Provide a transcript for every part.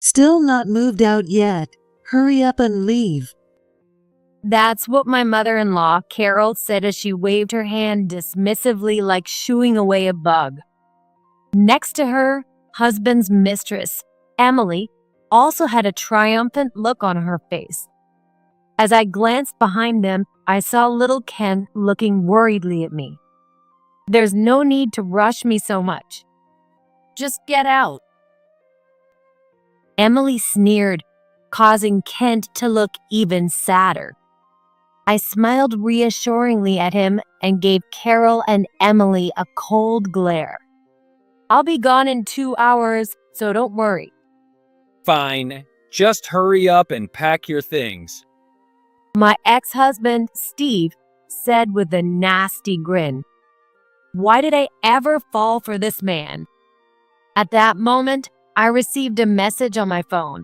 Still not moved out yet. Hurry up and leave. That's what my mother-in-law, Carol, said as she waved her hand dismissively like shooing away a bug. Next to her, husband's mistress, Emily, also had a triumphant look on her face. As I glanced behind them, I saw little Ken looking worriedly at me. There's no need to rush me so much. Just get out. Emily sneered, causing Kent to look even sadder. I smiled reassuringly at him and gave Carol and Emily a cold glare. I'll be gone in 2 hours, so don't worry. Fine. Just hurry up and pack your things. My ex-husband, Steve, said with a nasty grin. Why did I ever fall for this man? At that moment, I received a message on my phone.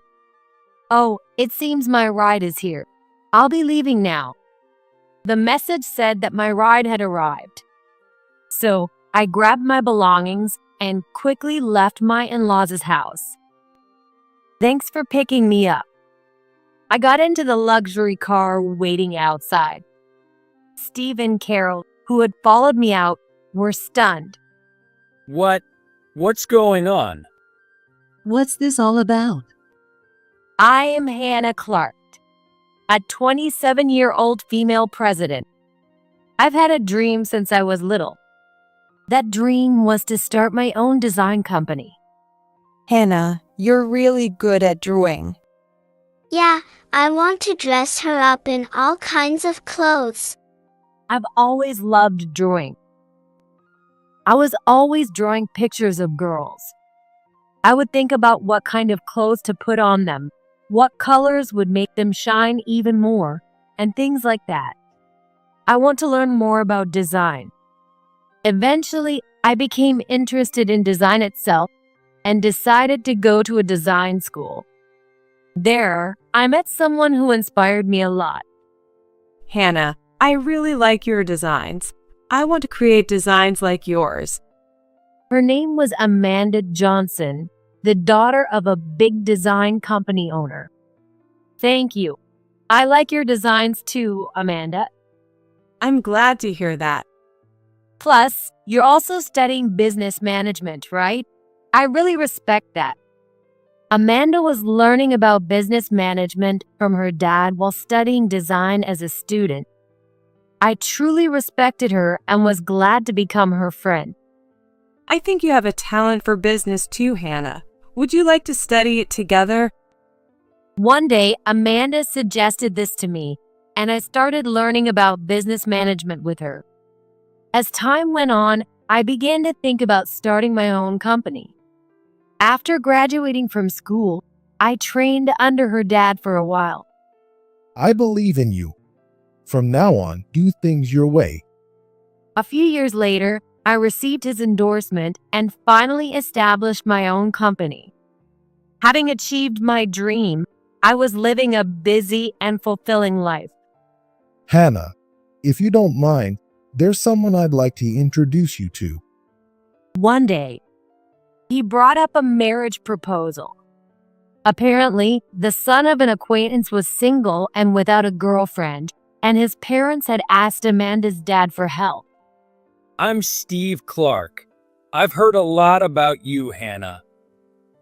Oh, it seems my ride is here. I'll be leaving now. The message said that my ride had arrived. So I grabbed my belongings and quickly left my in-laws' house. Thanks for picking me up. I got into the luxury car waiting outside. Steve and Carol, who had followed me out, were stunned. What's going on? What's this all about? I am Hannah Clark, a 27-year-old female president. I've had a dream since I was little. That dream was to start my own design company. Hannah, you're really good at drawing. Yeah, I want to dress her up in all kinds of clothes. I've always loved drawing. I was always drawing pictures of girls. I would think about what kind of clothes to put on them, what colors would make them shine even more, and things like that. I want to learn more about design. Eventually, I became interested in design itself and decided to go to a design school. There, I met someone who inspired me a lot. Hannah, I really like your designs. I want to create designs like yours. Her name was Amanda Johnson, the daughter of a big design company owner. Thank you. I like your designs too, Amanda. I'm glad to hear that. Plus, you're also studying business management, right? I really respect that. Amanda was learning about business management from her dad while studying design as a student. I truly respected her and was glad to become her friend. I think you have a talent for business too, Hannah. Would you like to study it together? One day, Amanda suggested this to me, and I started learning about business management with her. As time went on, I began to think about starting my own company. After graduating from school, I trained under her dad for a while. I believe in you. From now on, do things your way. A few years later, I received his endorsement and finally established my own company. Having achieved my dream, I was living a busy and fulfilling life. Hannah, if you don't mind, there's someone I'd like to introduce you to. One day, he brought up a marriage proposal. Apparently, the son of an acquaintance was single and without a girlfriend, and his parents had asked Amanda's dad for help. I'm Steve Clark. I've heard a lot about you, Hannah.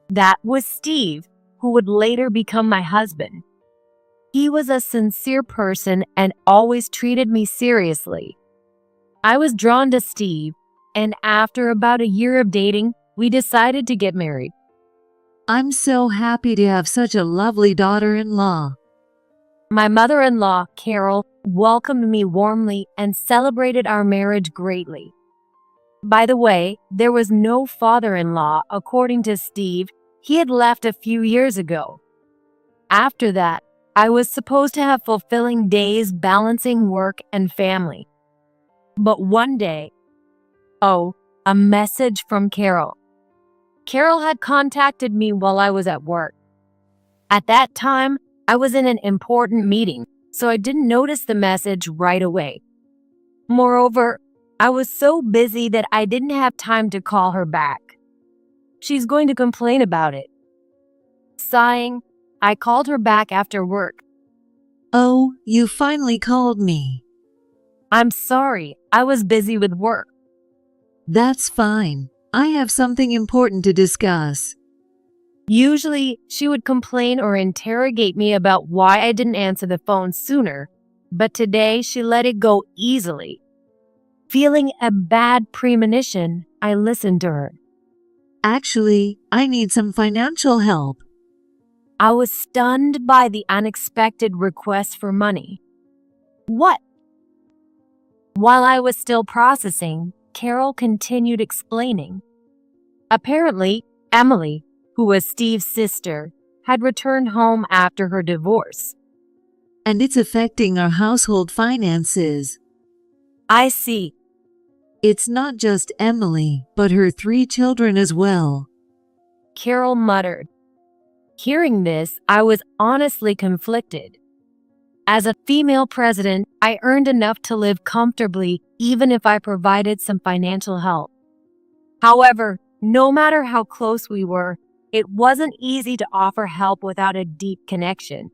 That was Steve, who would later become my husband. He was a sincere person and always treated me seriously. I was drawn to Steve, and after about a year of dating, we decided to get married. I'm so happy to have such a lovely daughter-in-law. My mother-in-law, Carol, welcomed me warmly and celebrated our marriage greatly. By the way, there was no father-in-law, according to Steve. He had left a few years ago. After that, I was supposed to have fulfilling days balancing work and family. But one day, a message from Carol. Carol had contacted me while I was at work. At that time, I was in an important meeting, so I didn't notice the message right away. Moreover, I was so busy that I didn't have time to call her back. She's going to complain about it. Sighing, I called her back after work. Oh, you finally called me. I'm sorry, I was busy with work. That's fine. I have something important to discuss. Usually, she would complain or interrogate me about why I didn't answer the phone sooner, but today she let it go easily. Feeling a bad premonition, I listened to her. Actually, I need some financial help. I was stunned by the unexpected request for money. What? While I was still processing, Carol continued explaining. Apparently, Emily, who was Steve's sister, had returned home after her divorce. And it's affecting our household finances. I see. It's not just Emily, but her 3 children as well. Carol muttered. Hearing this, I was honestly conflicted. As a female president, I earned enough to live comfortably even if I provided some financial help. However, no matter how close we were, it wasn't easy to offer help without a deep connection.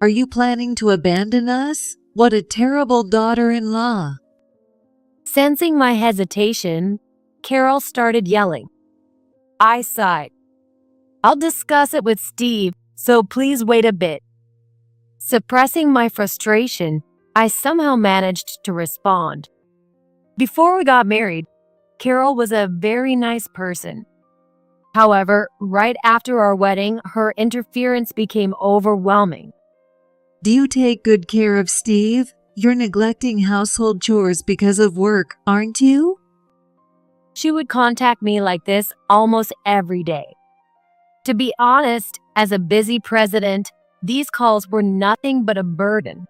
Are you planning to abandon us? What a terrible daughter-in-law. Sensing my hesitation, Carol started yelling. I sighed. I'll discuss it with Steve, so please wait a bit. Suppressing my frustration, I somehow managed to respond. Before we got married, Carol was a very nice person. However, right after our wedding, her interference became overwhelming. Do you take good care of Steve? You're neglecting household chores because of work, aren't you? She would contact me like this almost every day. To be honest, as a busy president, these calls were nothing but a burden.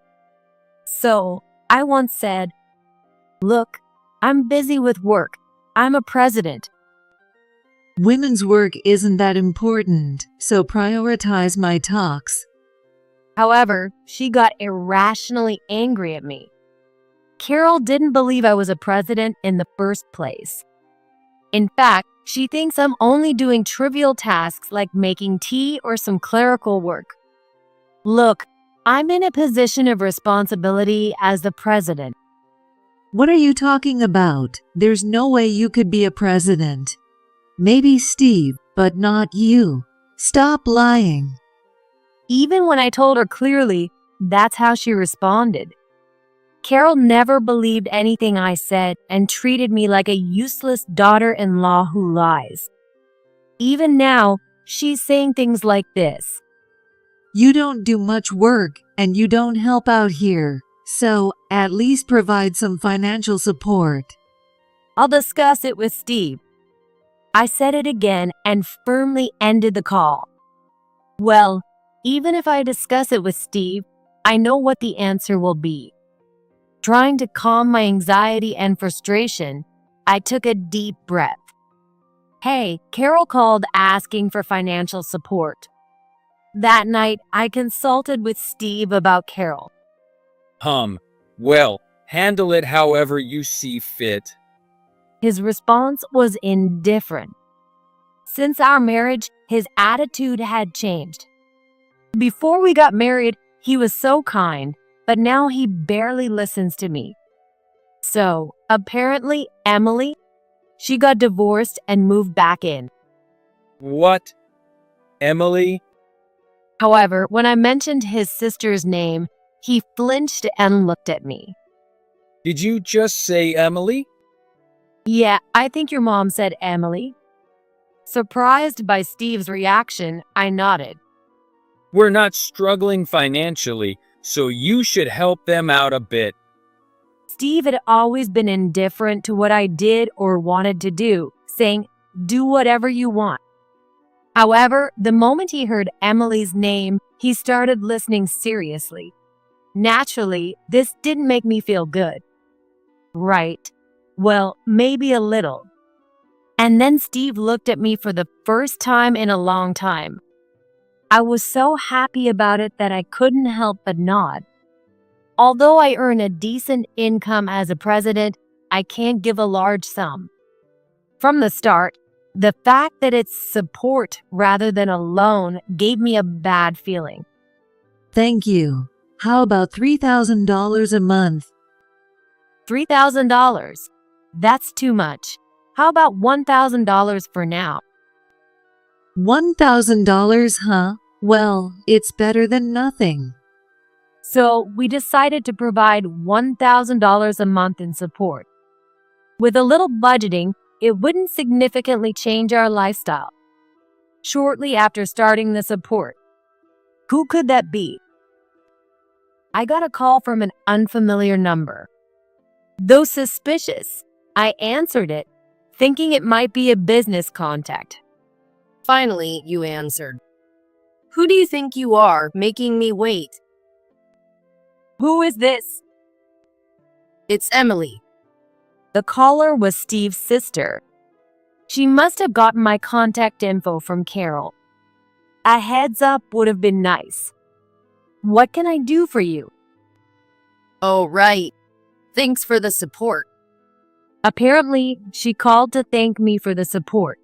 So, I once said, "Look, I'm busy with work. I'm a president." Women's work isn't that important, so prioritize my talks. However, she got irrationally angry at me. Carol didn't believe I was a president in the first place. In fact, she thinks I'm only doing trivial tasks like making tea or some clerical work. Look, I'm in a position of responsibility as the president. What are you talking about? There's no way you could be a president. Maybe Steve, but not you. Stop lying. Even when I told her clearly, that's how she responded. Carol never believed anything I said and treated me like a useless daughter-in-law who lies. Even now, she's saying things like this. You don't do much work, and you don't help out here, so at least provide some financial support. I'll discuss it with Steve. I said it again and firmly ended the call. Well, even if I discuss it with Steve, I know what the answer will be. Trying to calm my anxiety and frustration, I took a deep breath. Hey, Carol called asking for financial support. That night, I consulted with Steve about Carol. Well, handle it however you see fit. His response was indifferent. Since our marriage, his attitude had changed. Before we got married, he was so kind, but now he barely listens to me. So, apparently, Emily, she got divorced and moved back in. What? Emily? However, when I mentioned his sister's name, he flinched and looked at me. Did you just say Emily? Yeah, I think your mom said Emily. Surprised by Steve's reaction, I nodded. We're not struggling financially, so you should help them out a bit. Steve had always been indifferent to what I did or wanted to do, saying, "Do whatever you want." However, the moment he heard Emily's name, he started listening seriously. Naturally, this didn't make me feel good. Right. Well, maybe a little. And then Steve looked at me for the first time in a long time. I was so happy about it that I couldn't help but nod. Although I earn a decent income as a president, I can't give a large sum. From the start, The fact that it's support rather than a loan gave me a bad feeling. Thank you. How about $3,000 a month? $3,000. That's too much. How about $1,000 for now? $1,000, huh? Well, it's better than nothing. So we decided to provide $1,000 a month in support. With a little budgeting, it wouldn't significantly change our lifestyle. Shortly after starting the support, who could that be? I got a call from an unfamiliar number. Though suspicious, I answered it, thinking it might be a business contact. Finally, you answered. Who do you think you are, making me wait? Who is this? It's Emily. The caller was Steve's sister. She must have gotten my contact info from Carol. A heads up would have been nice. What can I do for you? Oh, right. Thanks for the support. Apparently, she called to thank me for the support.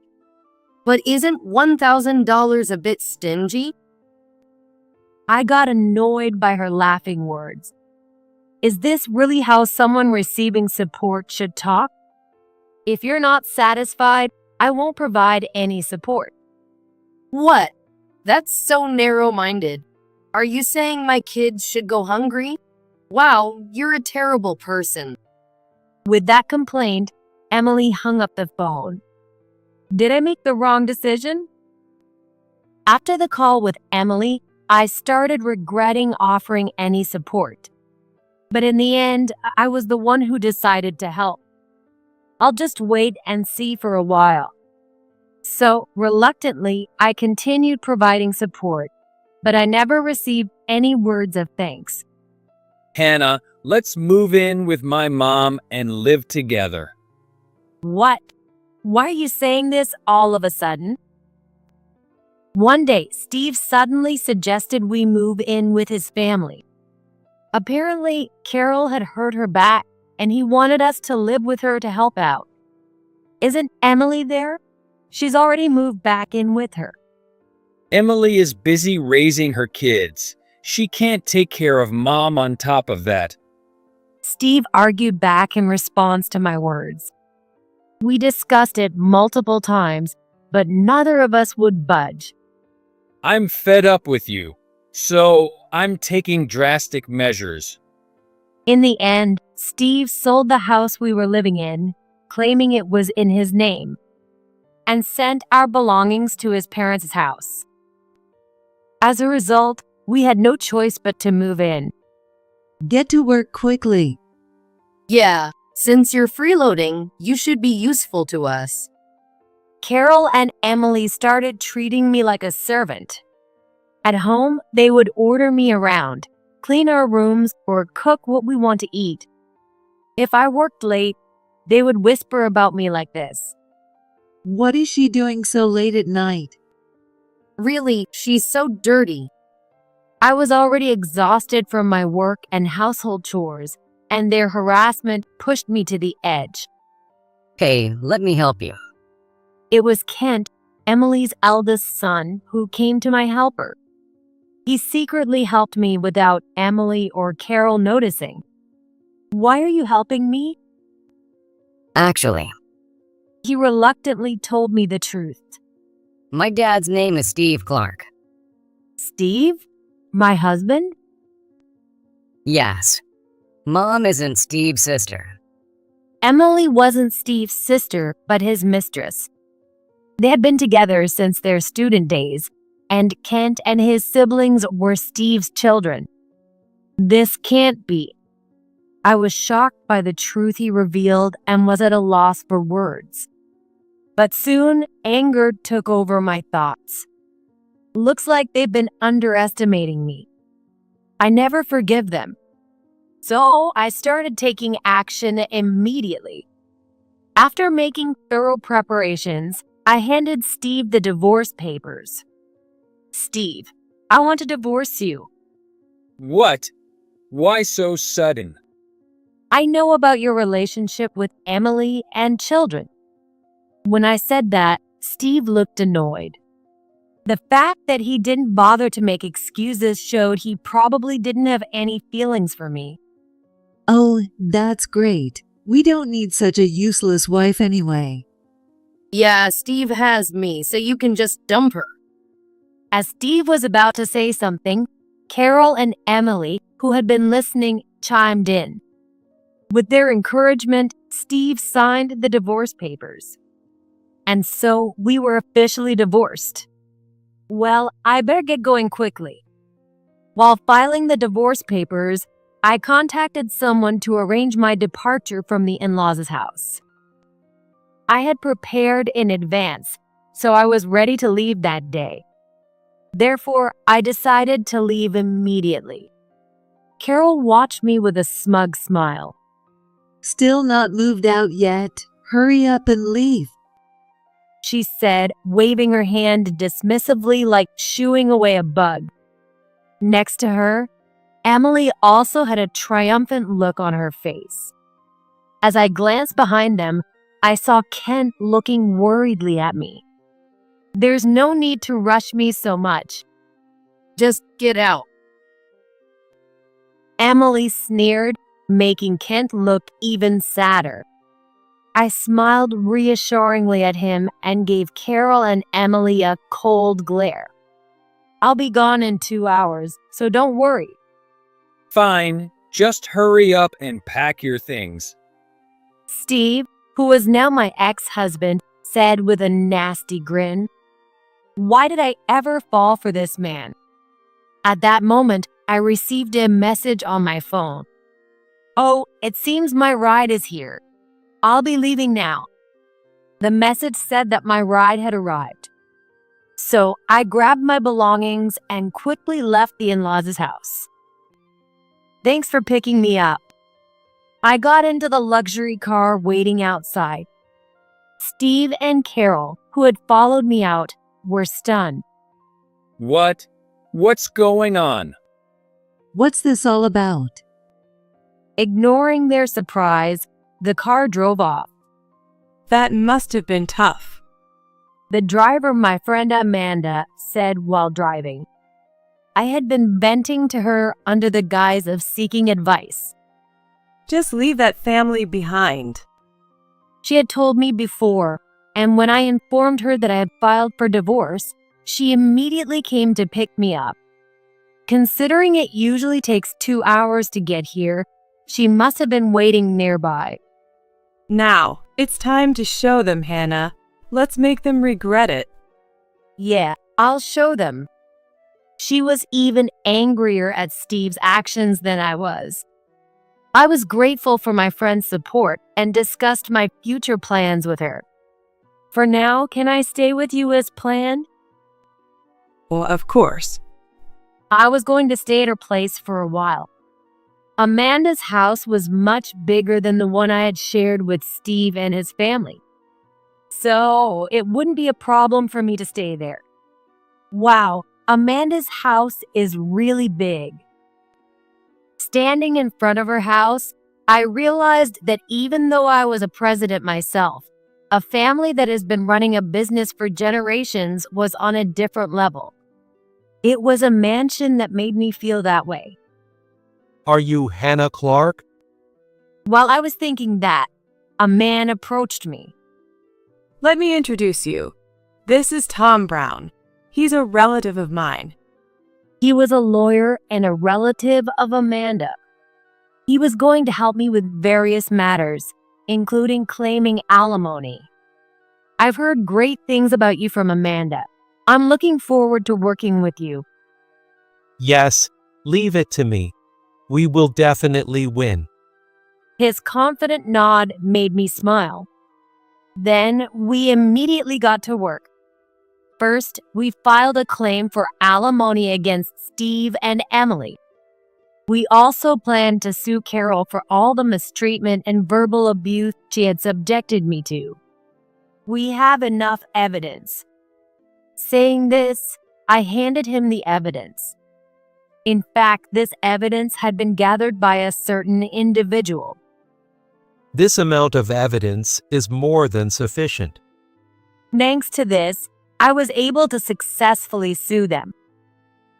But isn't $1,000 a bit stingy? I got annoyed by her laughing words. Is this really how someone receiving support should talk? If you're not satisfied, I won't provide any support. What? That's so narrow-minded. Are you saying my kids should go hungry? Wow, you're a terrible person. With that complaint, Emily hung up the phone. Did I make the wrong decision? After the call with Emily, I started regretting offering any support. But in the end, I was the one who decided to help. I'll just wait and see for a while. So, reluctantly, I continued providing support, but I never received any words of thanks. Hannah, let's move in with my mom and live together. What? Why are you saying this all of a sudden? One day, Steve suddenly suggested we move in with his family. Apparently, Carol had hurt her back, and he wanted us to live with her to help out. Isn't Emily there? She's already moved back in with her. Emily is busy raising her kids. She can't take care of mom on top of that. Steve argued back in response to my words. We discussed it multiple times, but neither of us would budge. I'm fed up with you, so I'm taking drastic measures. In the end, Steve sold the house we were living in, claiming it was in his name, and sent our belongings to his parents' house. As a result, we had no choice but to move in. Get to work quickly. Yeah, since you're freeloading, you should be useful to us. Carol and Emily started treating me like a servant. At home, they would order me around, clean our rooms, or cook what we want to eat. If I worked late, they would whisper about me like this. What is she doing so late at night? Really, she's so dirty. I was already exhausted from my work and household chores, and their harassment pushed me to the edge. Hey, let me help you. It was Kent, Emily's eldest son, who came to my helper. He secretly helped me without Emily or Carol noticing. Why are you helping me? Actually, He reluctantly told me the truth. my dad's name is Steve Clark. Steve? My husband? Yes. Mom isn't Steve's sister. Emily wasn't Steve's sister, but his mistress. They had been together since their student days, and Kent and his siblings were Steve's children. This can't be. I was shocked by the truth he revealed and was at a loss for words. But soon, anger took over my thoughts. Looks like they've been underestimating me. I never forgive them. So I started taking action immediately. After making thorough preparations, I handed Steve the divorce papers. Steve, I want to divorce you. What? Why so sudden? I know about your relationship with Emily and children. When I said that, Steve looked annoyed. The fact that he didn't bother to make excuses showed he probably didn't have any feelings for me. Oh, that's great. We don't need such a useless wife anyway. Yeah, Steve has me, so you can just dump her. As Steve was about to say something, Carol and Emily, who had been listening, chimed in. With their encouragement, Steve signed the divorce papers. And so we were officially divorced. Well, I better get going quickly. While filing the divorce papers, I contacted someone to arrange my departure from the in-laws' house. I had prepared in advance, so I was ready to leave that day. Therefore, I decided to leave immediately. Carol watched me with a smug smile. Still not moved out yet? Hurry up and leave. She said, waving her hand dismissively like shooing away a bug. Next to her, Emily also had a triumphant look on her face. As I glanced behind them, I saw Kent looking worriedly at me. There's no need to rush me so much. Just get out. Emily sneered, making Kent look even sadder. I smiled reassuringly at him and gave Carol and Emily a cold glare. I'll be gone in 2 hours, so don't worry. Fine, just hurry up and pack your things. Steve, who was now my ex-husband, said with a nasty grin. Why did I ever fall for this man? At that moment, I received a message on my phone. Oh, it seems my ride is here. I'll be leaving now. The message said that my ride had arrived. So I grabbed my belongings and quickly left the in-laws' house. Thanks for picking me up. I got into the luxury car waiting outside. Steve and Carol, who had followed me out, were stunned. What? What's going on? What's this all about? Ignoring their surprise, the car drove off. That must have been tough. The driver, my friend Amanda, said while driving. I had been venting to her under the guise of seeking advice. Just leave that family behind. She had told me before, and when I informed her that I had filed for divorce, she immediately came to pick me up. Considering it usually takes 2 hours to get here, she must have been waiting nearby. Now, it's time to show them, Hannah. Let's make them regret it. Yeah, I'll show them. She was even angrier at Steve's actions than I was. I was grateful for my friend's support and discussed my future plans with her. For now, can I stay with you as planned? Well, of course. I was going to stay at her place for a while. Amanda's house was much bigger than the one I had shared with Steve and his family. So it wouldn't be a problem for me to stay there. Wow, Amanda's house is really big. Standing in front of her house, I realized that even though I was a president myself, a family that has been running a business for generations was on a different level. It was a mansion that made me feel that way. Are you Hannah Clark? While I was thinking that, a man approached me. Let me introduce you. This is Tom Brown. He's a relative of mine. He was a lawyer and a relative of Amanda. He was going to help me with various matters, including claiming alimony. I've heard great things about you from Amanda. I'm looking forward to working with you. Yes, leave it to me. We will definitely win. His confident nod made me smile. Then we immediately got to work. First, we filed a claim for alimony against Steve and Emily. We also planned to sue Carol for all the mistreatment and verbal abuse she had subjected me to. We have enough evidence. Saying this, I handed him the evidence. In fact, this evidence had been gathered by a certain individual. This amount of evidence is more than sufficient. Thanks to this, I was able to successfully sue them.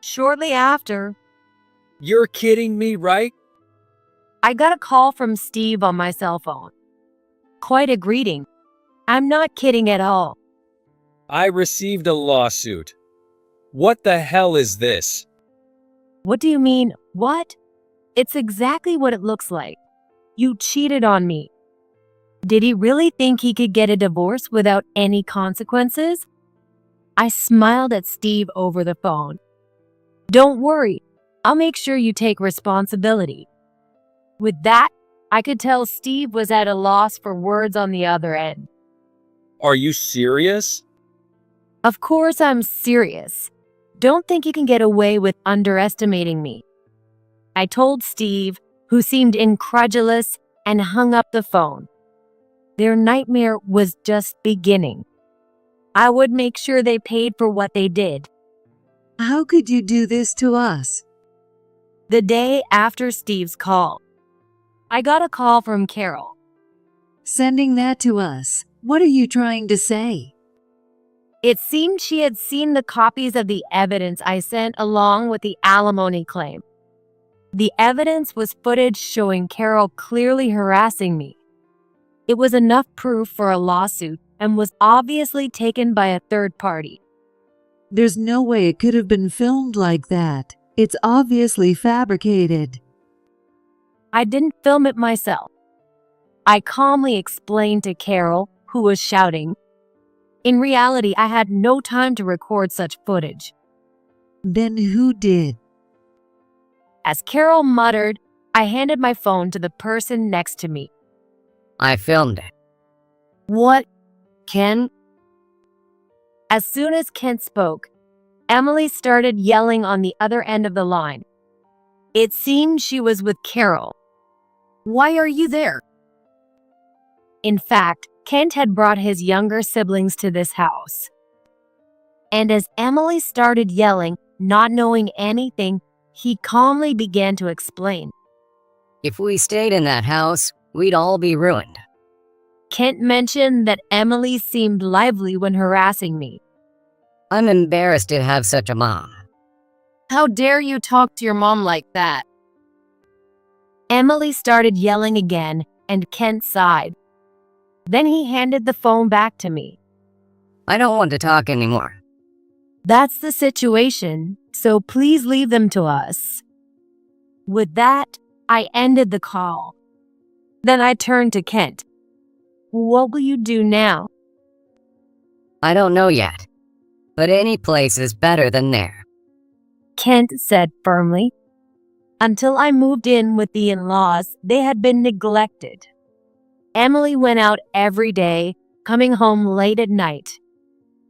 Shortly after, You're kidding me, right? I got a call from Steve on my cell phone. Quite a greeting. I'm not kidding at all. I received a lawsuit. What the hell is this? What do you mean, what? It's exactly what it looks like. You cheated on me. Did he really think he could get a divorce without any consequences? I smiled at Steve over the phone. Don't worry, I'll make sure you take responsibility. With that, I could tell Steve was at a loss for words on the other end. Are you serious? Of course I'm serious. Don't think you can get away with underestimating me. I told Steve, who seemed incredulous, and hung up the phone. Their nightmare was just beginning. I would make sure they paid for what they did. How could you do this to us? The day after Steve's call, I got a call from Carol. Sending that to us. What are you trying to say? It seemed she had seen the copies of the evidence I sent along with the alimony claim. The evidence was footage showing Carol clearly harassing me. It was enough proof for a lawsuit and was obviously taken by a third party. There's no way it could have been filmed like that. It's obviously fabricated. I didn't film it myself. I calmly explained to Carol, who was shouting. In reality, I had no time to record such footage. Then who did? As Carol muttered, I handed my phone to the person next to me. I filmed it. What? Ken? As soon as Kent spoke, Emily started yelling on the other end of the line. It seemed she was with Carol. Why are you there? In fact, Kent had brought his younger siblings to this house. And as Emily started yelling, not knowing anything, he calmly began to explain. If we stayed in that house, we'd all be ruined. Kent mentioned that Emily seemed lively when harassing me. I'm embarrassed to have such a mom. How dare you talk to your mom like that? Emily started yelling again, and Kent sighed. Then he handed the phone back to me. I don't want to talk anymore. That's the situation, so please leave them to us. With that, I ended the call. Then I turned to Kent. What will you do now? I don't know yet. But any place is better than there. Kent said firmly. Until I moved in with the in-laws, they had been neglected. Emily went out every day, coming home late at night.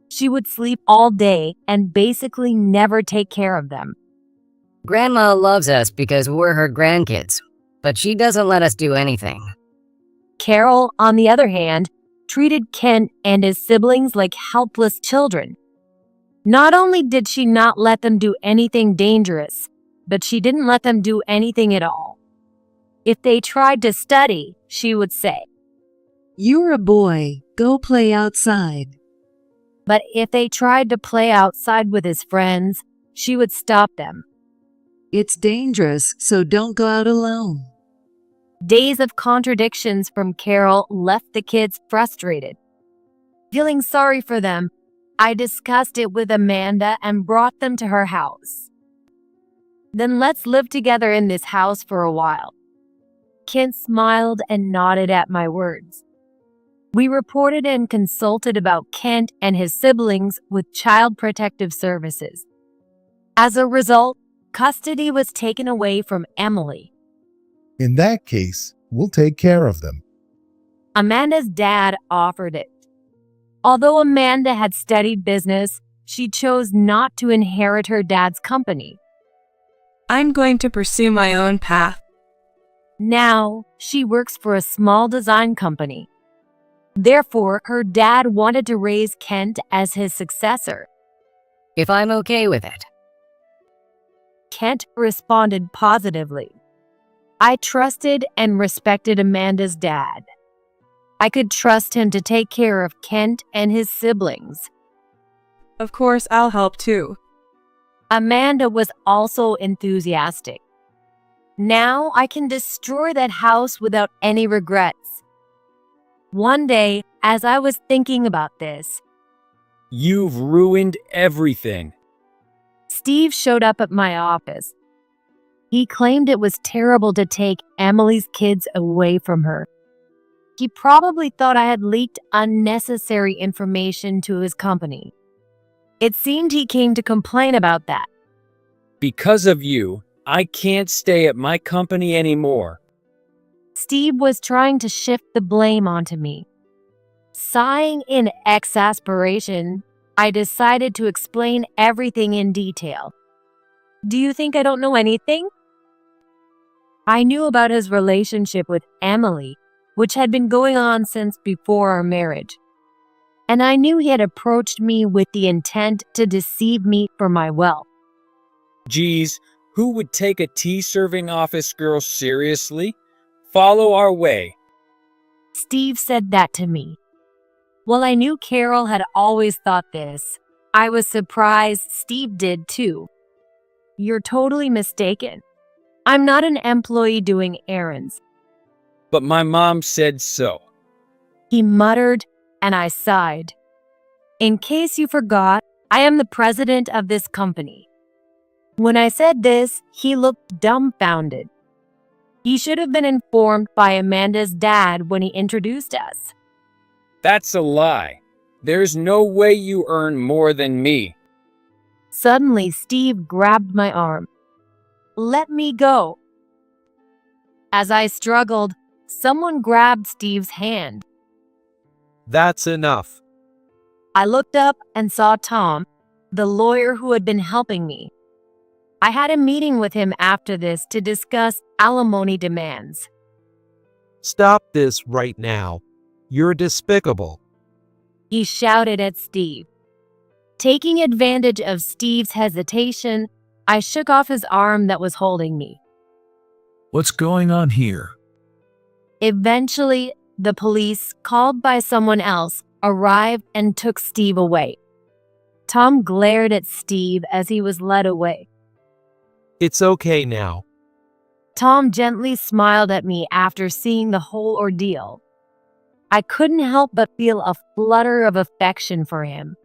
She would sleep all day and basically never take care of them. Grandma loves us because we're her grandkids, but she doesn't let us do anything. Carol, on the other hand, treated Kent and his siblings like helpless children. Not only did she not let them do anything dangerous, but she didn't let them do anything at all. If they tried to study, she would say, You're a boy. Go play outside. but if they tried to play outside with his friends, she would stop them. It's dangerous, so don't go out alone. Days of contradictions from Carol left the kids frustrated. Feeling sorry for them, I discussed it with Amanda and brought them to her house. Then let's live together in this house for a while. Kent smiled and nodded at my words. We reported and consulted about Kent and his siblings with Child Protective Services. As a result, custody was taken away from Emily. In that case, we'll take care of them. Amanda's dad offered it. Although Amanda had studied business, she chose not to inherit her dad's company. I'm going to pursue my own path. Now, she works for a small design company. Therefore, her dad wanted to raise Kent as his successor. If I'm okay with it. Kent responded positively. I trusted and respected Amanda's dad. I could trust him to take care of Kent and his siblings. Of course, I'll help too. Amanda was also enthusiastic. Now I can destroy that house without any regrets. One day, as I was thinking about this, You've ruined everything. Steve showed up at my office. He claimed it was terrible to take Emily's kids away from her. He probably thought I had leaked unnecessary information to his company. It seemed he came to complain about that. Because of you, I can't stay at my company anymore. Steve was trying to shift the blame onto me. Sighing in exasperation, I decided to explain everything in detail. Do you think I don't know anything? I knew about his relationship with Emily, which had been going on since before our marriage. And I knew he had approached me with the intent to deceive me for my wealth. Geez, who would take a tea-serving office girl seriously? Follow our way. Steve said that to me. While I knew Carol had always thought this, I was surprised Steve did too. You're totally mistaken. I'm not an employee doing errands, But my mom said so. he muttered, and I sighed. In case you forgot, I am the president of this company. When I said this, he looked dumbfounded. He should have been informed by Amanda's dad when he introduced us. That's a lie. There's no way you earn more than me. Suddenly, Steve grabbed my arm. Let me go. As I struggled, someone grabbed Steve's hand. That's enough. I looked up and saw Tom, the lawyer who had been helping me. I had a meeting with him after this to discuss alimony demands. Stop this right now. You're despicable. He shouted at Steve. Taking advantage of Steve's hesitation, I shook off his arm that was holding me. What's going on here? Eventually, the police, called by someone else, arrived and took Steve away. Tom glared at Steve as he was led away. It's okay now. Tom gently smiled at me after seeing the whole ordeal. I couldn't help but feel a flutter of affection for him.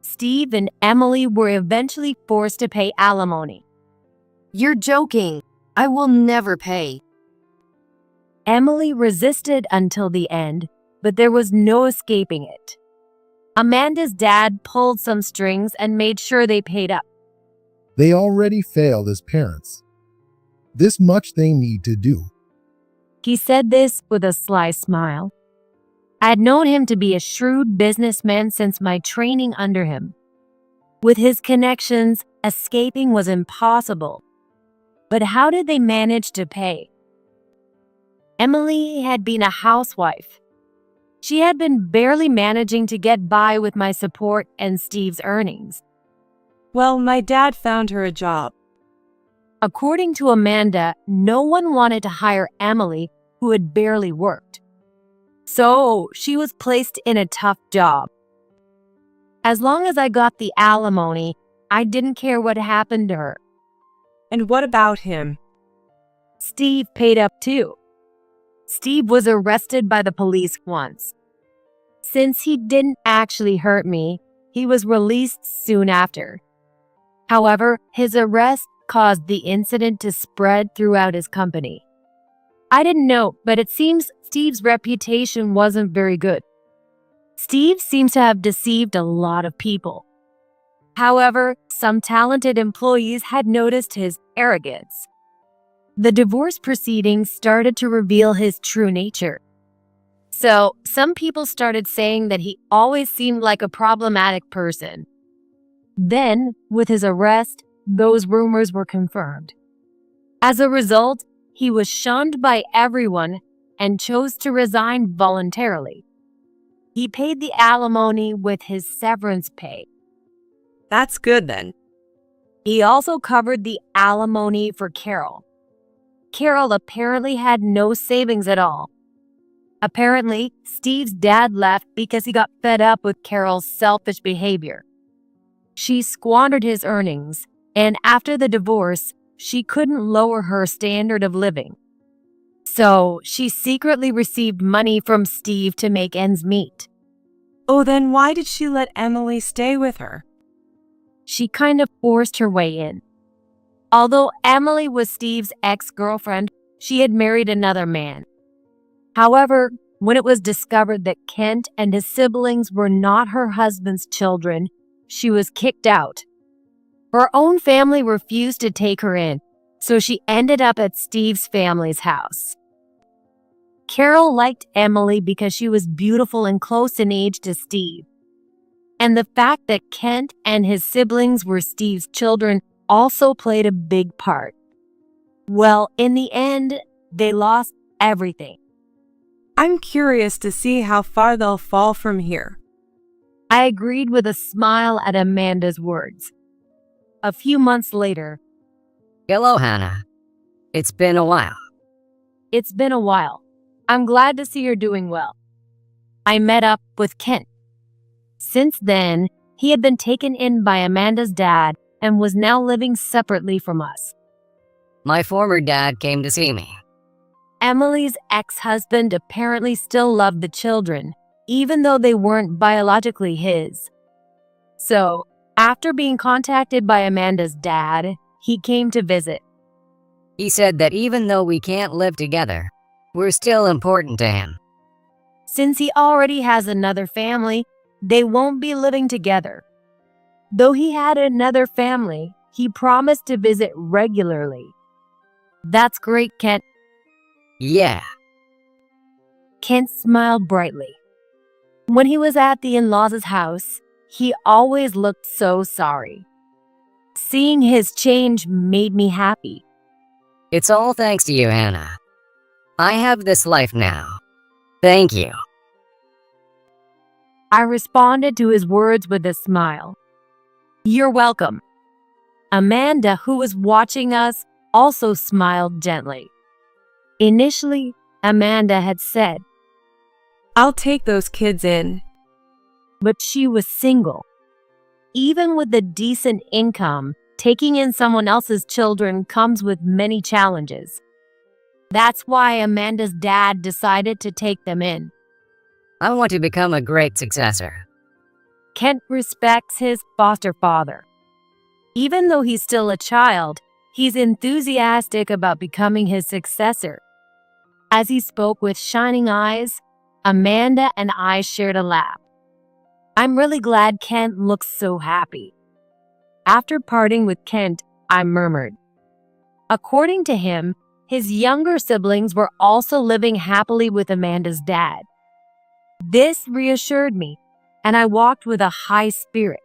Steve and Emily were eventually forced to pay alimony. You're joking. I will never pay. Emily resisted until the end, but there was no escaping it. Amanda's dad pulled some strings and made sure they paid up. They already failed as parents. This much they need to do. He said this with a sly smile. I had known him to be a shrewd businessman since my training under him. With his connections, escaping was impossible. But how did they manage to pay? Emily had been a housewife. She had been barely managing to get by with my support and Steve's earnings. Well, my dad found her a job. According to Amanda, no one wanted to hire Emily, who had barely worked. So she was placed in a tough job. As long as I got the alimony, I didn't care what happened to her. And what about him? Steve paid up too. Steve was arrested by the police once. Since he didn't actually hurt me, he was released soon after. However, his arrest caused the incident to spread throughout his company. I didn't know, but it seems Steve's reputation wasn't very good. Steve seems to have deceived a lot of people. However, some talented employees had noticed his arrogance. The divorce proceedings started to reveal his true nature. So, some people started saying that he always seemed like a problematic person. Then, with his arrest, those rumors were confirmed. As a result, he was shunned by everyone and chose to resign voluntarily. He paid the alimony with his severance pay. That's good then. He also covered the alimony for Carol. Carol apparently had no savings at all. Apparently, Steve's dad left because he got fed up with Carol's selfish behavior. She squandered his earnings, and after the divorce, she couldn't lower her standard of living. So, she secretly received money from Steve to make ends meet. Oh, then why did she let Emily stay with her? She kind of forced her way in. Although Emily was Steve's ex-girlfriend, she had married another man. However, when it was discovered that Kent and his siblings were not her husband's children, she was kicked out. Her own family refused to take her in, so she ended up at Steve's family's house. Carol liked Emily because she was beautiful and close in age to Steve. And the fact that Kent and his siblings were Steve's children also played a big part. Well, in the end, they lost everything. I'm curious to see how far they'll fall from here. I agreed with a smile at Amanda's words. A few months later, Hello, Hannah. It's been a while. it's been a while. I'm glad to see you're doing well. I met up with Kent. Since then, he had been taken in by Amanda's dad and was now living separately from us. My former dad came to see me. Emily's ex-husband apparently still loved the children, even though they weren't biologically his. So, after being contacted by Amanda's dad, he came to visit. He said that even though we can't live together, we're still important to him. Since he already has another family, they won't be living together. Though he had another family, he promised to visit regularly. That's great, Kent. Yeah. Kent smiled brightly. When he was at the in-laws' house, he always looked so sorry. Seeing his change made me happy. It's all thanks to you, Hannah. I have this life now. Thank you. I responded to his words with a smile. You're welcome. Amanda, who was watching us, also smiled gently. Initially, Amanda had said, I'll take those kids in. but she was single. Even with a decent income, taking in someone else's children comes with many challenges. That's why Amanda's dad decided to take them in. I want to become a great successor. Kent respects his foster father. Even though he's still a child, he's enthusiastic about becoming his successor. As he spoke with shining eyes, Amanda and I shared a laugh. I'm really glad Kent looks so happy. After parting with Kent, I murmured. According to him, his younger siblings were also living happily with Amanda's dad. This reassured me, and I walked with a high spirit.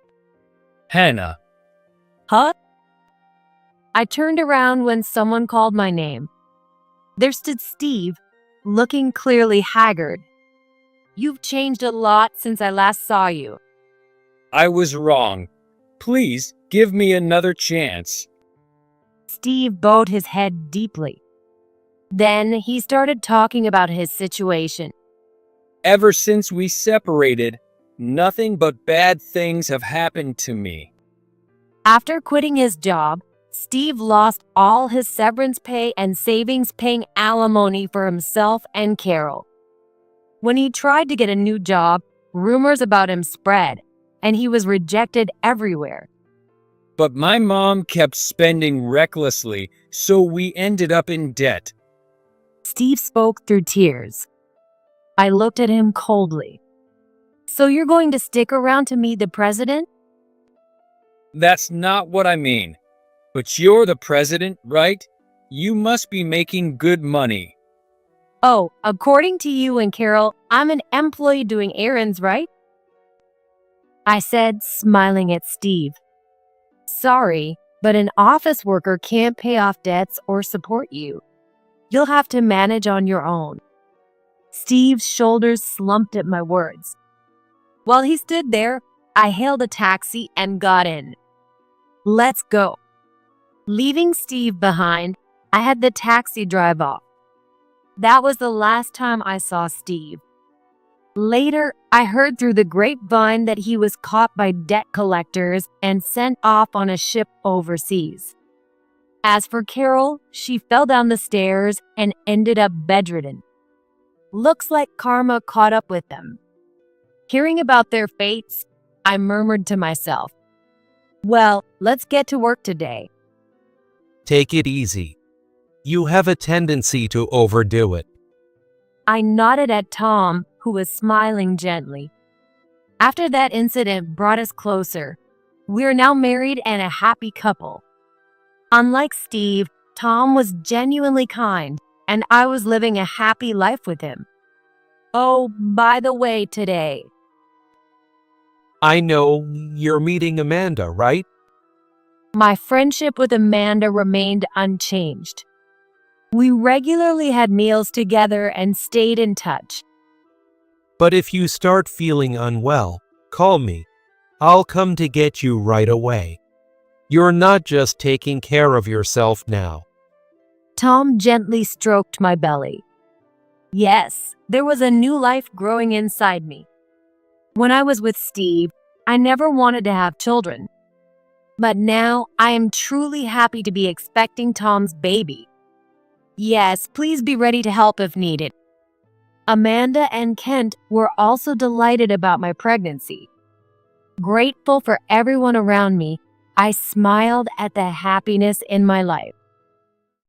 Hannah, Huh? I turned around when someone called my name. There stood Steve, looking clearly haggard. You've changed a lot since I last saw you. I was wrong. Please give me another chance. Steve bowed his head deeply. Then he started talking about his situation. Ever since we separated, nothing but bad things have happened to me. After quitting his job, Steve lost all his severance pay and savings paying alimony for himself and Carol. When he tried to get a new job, rumors about him spread, and he was rejected everywhere. But my mom kept spending recklessly, so we ended up in debt. Steve spoke through tears. I looked at him coldly. So you're going to stick around to meet the president? That's not what I mean. But you're the president, right? You must be making good money. Oh, according to you and Carol, I'm an employee doing errands, right? I said, smiling at Steve. Sorry, but an office worker can't pay off debts or support you. You'll have to manage on your own. Steve's shoulders slumped at my words. While he stood there, I hailed a taxi and got in. Let's go. Leaving Steve behind, I had the taxi drive off. That was the last time I saw Steve. Later, I heard through the grapevine that he was caught by debt collectors and sent off on a ship overseas. As for Carol, she fell down the stairs and ended up bedridden. Looks like karma caught up with them. Hearing about their fates, I murmured to myself, well, let's get to work today. Take it easy. You have a tendency to overdo it. I nodded at Tom, who was smiling gently. After that incident brought us closer. We are now married and a happy couple. Unlike Steve, Tom was genuinely kind, and I was living a happy life with him. Oh, by the way, today, I know you're meeting Amanda, right? my friendship with Amanda remained unchanged. We regularly had meals together and stayed in touch. But if you start feeling unwell, call me. I'll come to get you right away. You're not just taking care of yourself now. Tom gently stroked my belly. Yes, there was a new life growing inside me. When I was with Steve, I never wanted to have children. But now I am truly happy to be expecting Tom's baby. Yes, please be ready to help if needed. Amanda and Kent were also delighted about my pregnancy. Grateful for everyone around me, I smiled at the happiness in my life.